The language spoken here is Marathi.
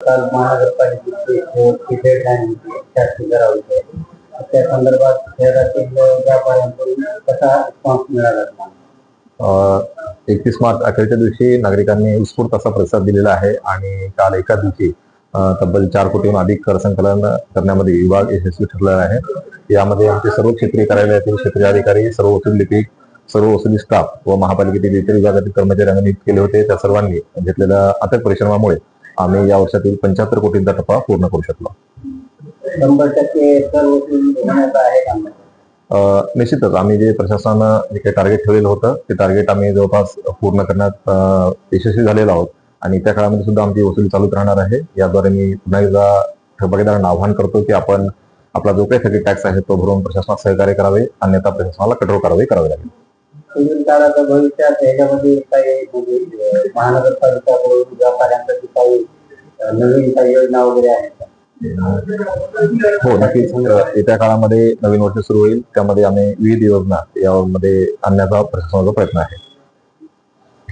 काल महानगरपालिकेची डेडलाईन होती शासकीय करावी त्या संदर्भात शहरातील व्यापाऱ्यांकडून कसा रिस्पॉन्स मिळाला? 31 मार्च अखेरच्या दिवशी नागरिकांनी उत्स्फूर्त असा प्रतिसाद दिलेला आहे आणि काल एका दिवशी तब्बल 4 कोटीहून अधिक कर संकलन करण्यामध्ये विभाग यशस्वी ठरलेला आहे. यामध्ये आमचे सर्व क्षेत्रीय कार्यालयातील क्षेत्रीय अधिकारी, सर्व वसूल लिपिक, सर्व वसुली स्टाफ व महापालिकेतील इतर विभागातील कर्मचाऱ्यांनी नियुक्त केले होते. त्या सर्वांनी घेतलेल्या अथक परिश्रमामुळे आम्ही या वर्षातील 75 कोटींचा टप्पा पूर्ण करू शकलो. 100% कर वसूल होण्याचा आहे का? निश्चितच आम्ही जे प्रशासनानं जे काही टार्गेट ठेवलेलं होतं ते टार्गेट आम्ही जवळपास पूर्ण करण्यात यशस्वी झालेलो आहोत आणि त्या काळामध्ये सुद्धा आमची वसुली चालूच राहणार आहे. याद्वारे मी पुन्हा एकदा थकबाकीदारांना आवाहन करतो की आपण आपला जो काही थकीत टॅक्स आहे तो भरून प्रशासनात सहकार्य करावे, अन्यथा प्रशासनाला कठोर कारवाई करावी लागेल. पुढील काळात भविष्यात याच्यामध्ये काही महानगरपालिकाकडून व्यापाऱ्यांसाठी काही नवीन काही योजना वगैरे आहेत का? हो, नक्कीच. येत्या काळामध्ये नवीन वर्ष सुरू होईल, त्यामध्ये आम्ही विविध योजना यामध्ये आणण्याचा प्रशासनाचा प्रयत्न आहे.